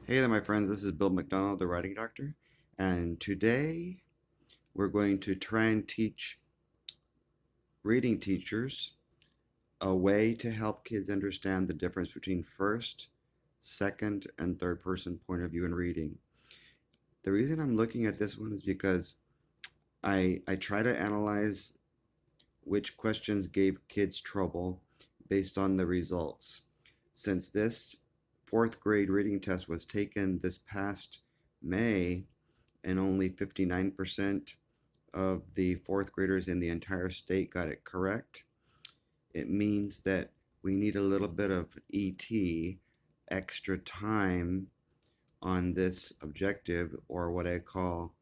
Hey there, my friends. This is Bill McDonald, the writing doctor, and today we're going to try and teach reading teachers a way to help kids understand the difference between first, second, and third person point of view in reading. The reason I'm looking at this one is because I try to analyze which questions gave kids trouble based on the results. Since this fourth grade reading test was taken this past May, and only 59% of the fourth graders in the entire state got it correct, it means that we need a little bit of ET, extra time on this objective, or what I call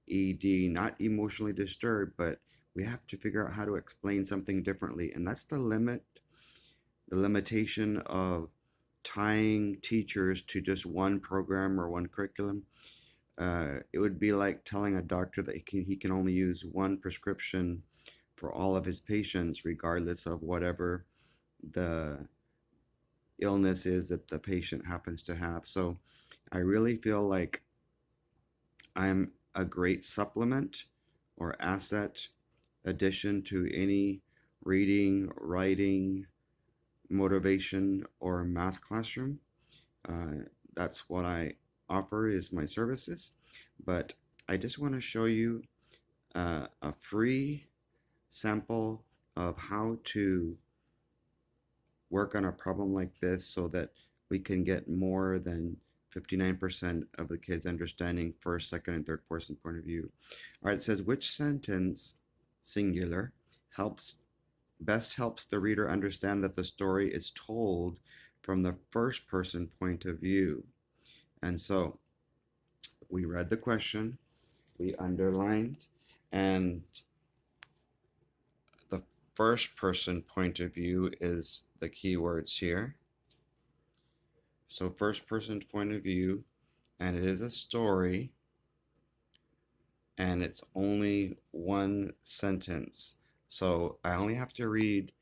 ED, not emotionally disturbed, but we have to figure out how to explain something differently. And that's the limitation of tying teachers to just one program or one curriculum. It would be like telling a doctor that he can only use one prescription for all of his patients, regardless of whatever the illness is that the patient happens to have. So I really feel like I'm a great supplement or asset addition to any reading, writing, motivation, or math classroom. Uh, that's what I offer is my services. But I just want to show you a free sample of how to work on a problem like this so that we can get more than 59% of the kids understanding first, second, and third person point of view. All right, it says which sentence, singular, helps helps the reader understand that the story is told from the first person point of view. And so we read the question, we underlined, and the first person point of view is the keywords here. So first person point of view, and it is a story, and it's only one sentence. So I only have to read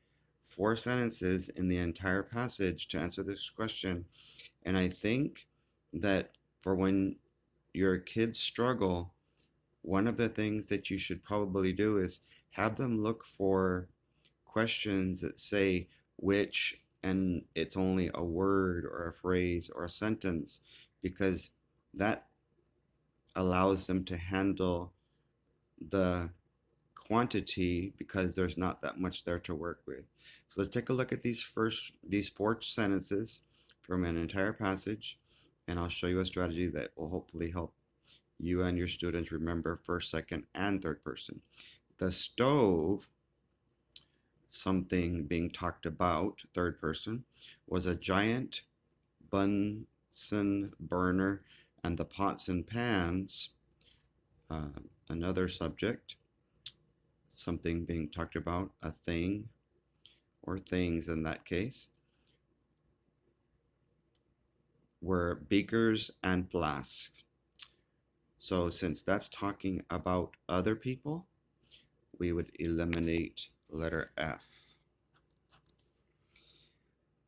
four sentences in the entire passage to answer this question. And I think that for when your kids struggle, one of the things that you should probably do is have them look for questions that say which, and it's only a word or a phrase or a sentence, because that allows them to handle the quantity because there's not that much there to work with. So let's take a look at these four sentences from an entire passage, and I'll show you a strategy that will hopefully help you and your students remember first, second, and third person. The stove, something being talked about, third person, was a giant Bunsen burner, and the pots and pans, uh, another subject, something being talked about, a thing, or things in that case, were beakers and flasks. So since that's talking about other people, we would eliminate letter F.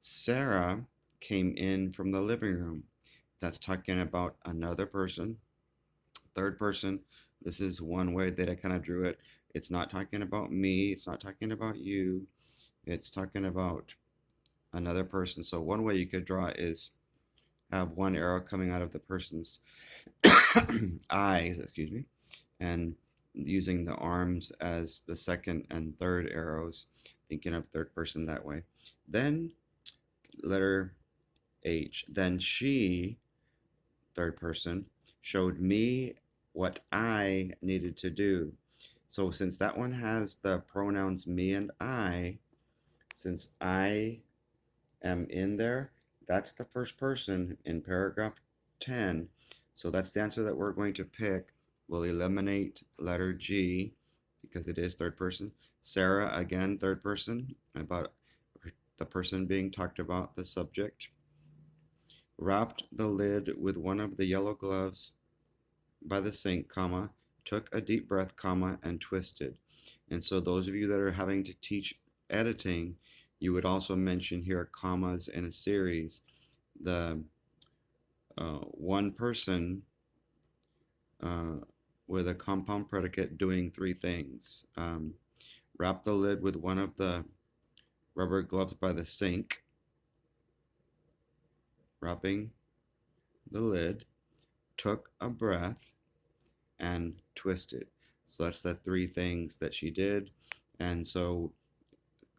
Sarah came in from the living room. That's talking about another person. Third person, this is one way that I kind of drew it. It's not talking about me, it's not talking about you, it's talking about another person. So one way you could draw is have one arrow coming out of the person's eyes, excuse me, and using the arms as the second and third arrows, thinking of third person that way. Then letter H. Then she, third person, showed me what I needed to do. So since that one has the pronouns me and I, since I am in there, that's the first person in paragraph 10. So that's the answer that we're going to pick. We'll eliminate letter G because it is third person. Sarah, again, third person, about the person being talked about, the subject. Wrapped the lid with one of the yellow gloves by the sink, comma, took a deep breath, comma, and twisted. And so those of you that are having to teach editing, you would also mention here commas in a series. The one person uh, with a compound predicate doing three things. Wrap the lid with one of the rubber gloves by the sink, wrapping the lid, took a breath, and twisted. So that's the three things that she did. And so,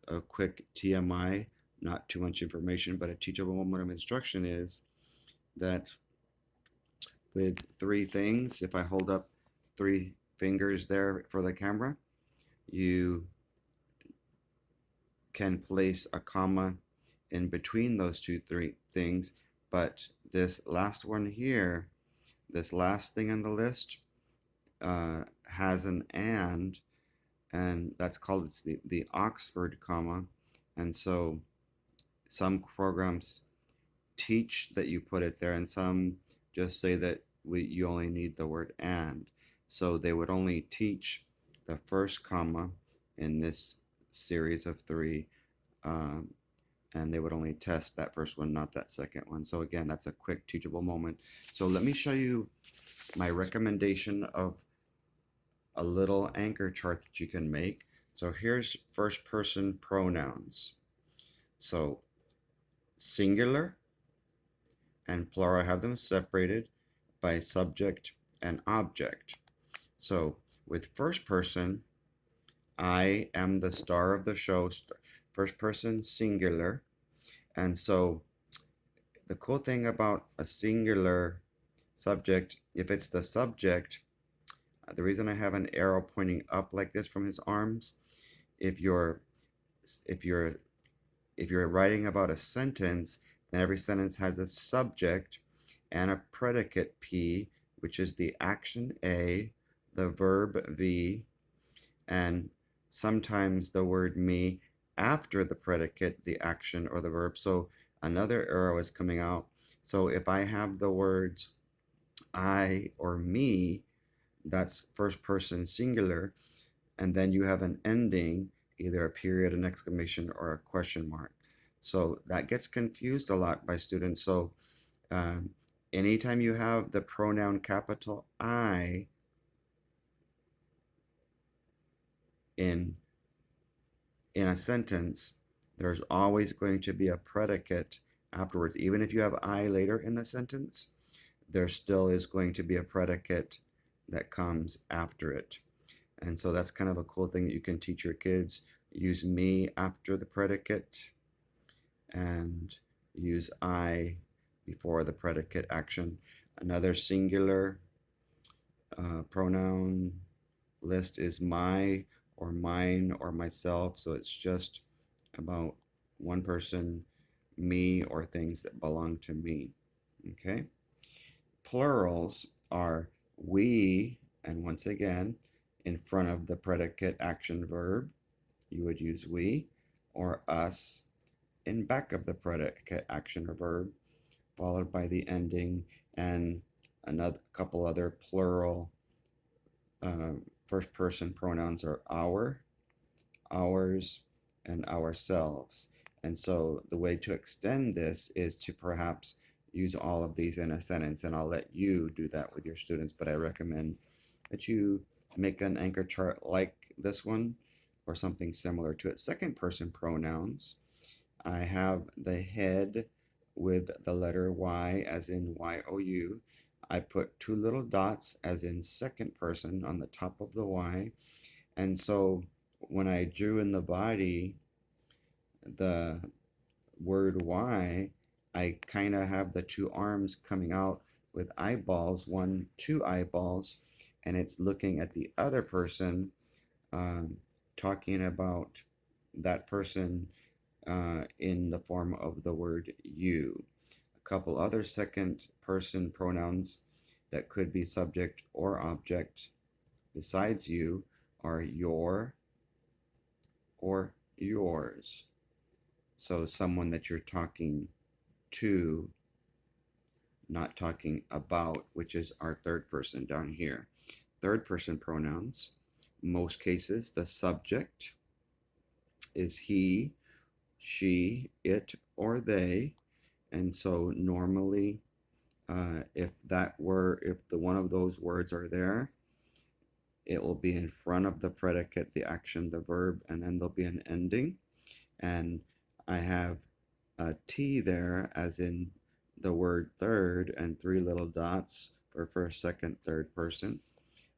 a quick TMI, not too much information, but a teachable moment of instruction is that with three things, if I hold up three fingers there for the camera, you can place a comma in between those three things. But this last one here, this last thing on the list, has an and that's called it's the Oxford comma. And so some programs teach that you put it there, and some just say that you only need the word and. So they would only teach the first comma in this series of three, um, and they would only test that first one, not that second one. So again, that's a quick teachable moment. So let me show you my recommendation of a little anchor chart that you can make. So here's first person pronouns. So singular and plural, I have them separated by subject and object. So with first person, I am the star of the show, first person singular. And so the cool thing about a singular subject, if it's the subject, the reason I have an arrow pointing up like this from his arms, if you're if you're if you're writing about a sentence, then every sentence has a subject and a predicate P, which is the action A, the verb V, and sometimes the word me after the predicate, the action or the verb. So another arrow is coming out. So if I have the words I or me, that's first person singular, and then you have an ending, either a period, an exclamation, or a question mark. So that gets confused a lot by students. So um, anytime you have the pronoun capital I in a sentence, there's always going to be a predicate afterwards. Even if you have I later in the sentence, there still is going to be a predicate that comes after it. And so that's kind of a cool thing that you can teach your kids. Use me after the predicate and use I before the predicate action. Another singular pronoun list is my or mine or myself. So it's just about one person, me, or things that belong to me. Okay. Plurals are we, and once again, in front of the predicate action verb, you would use we, or us in back of the predicate action or verb, followed by the ending, and another couple other plural first person pronouns are our, ours, and ourselves. And so the way to extend this is to perhaps use all of these in a sentence, and I'll let you do that with your students, but I recommend that you make an anchor chart like this one or something similar to it. Second person pronouns, I have the head with the letter Y as in Y-O-U. I put two little dots as in second person on the top of the Y. And so when I drew in the body the word Y, I kind of have the two arms coming out with eyeballs, two eyeballs, and it's looking at the other person, talking about that person in the form of the word you. A couple other second person pronouns that could be subject or object besides you are your or yours. So someone that you're talking to, not talking about, which is our third person down here. Third person pronouns, most cases, the subject is he, she, it, or they. And so normally If the one of those words are there, it will be in front of the predicate, the action, the verb, and then there'll be an ending. And I have a T there, as in the word third, and three little dots for first, second, third person.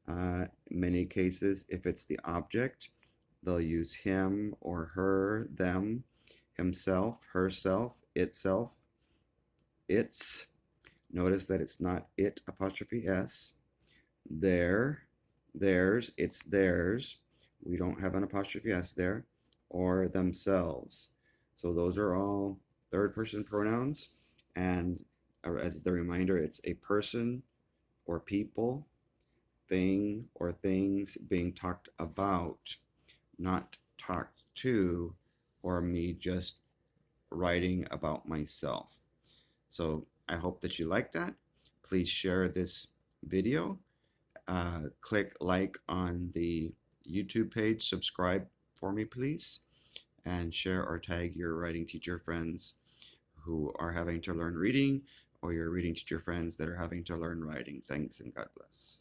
In many cases, if it's the object, they'll use him or her, them, himself, herself, itself, its. Notice that it's not it apostrophe s. Their, theirs, it's theirs. We don't have an apostrophe s there. Or themselves. So those are all third person pronouns. And as the reminder, it's a person or people, thing or things being talked about, not talked to, or me just writing about myself. So I hope that you like that. Please share this video. Click like on the YouTube page. Subscribe for me, please. And share or tag your writing teacher friends who are having to learn reading, or your reading teacher friends that are having to learn writing. Thanks and God bless.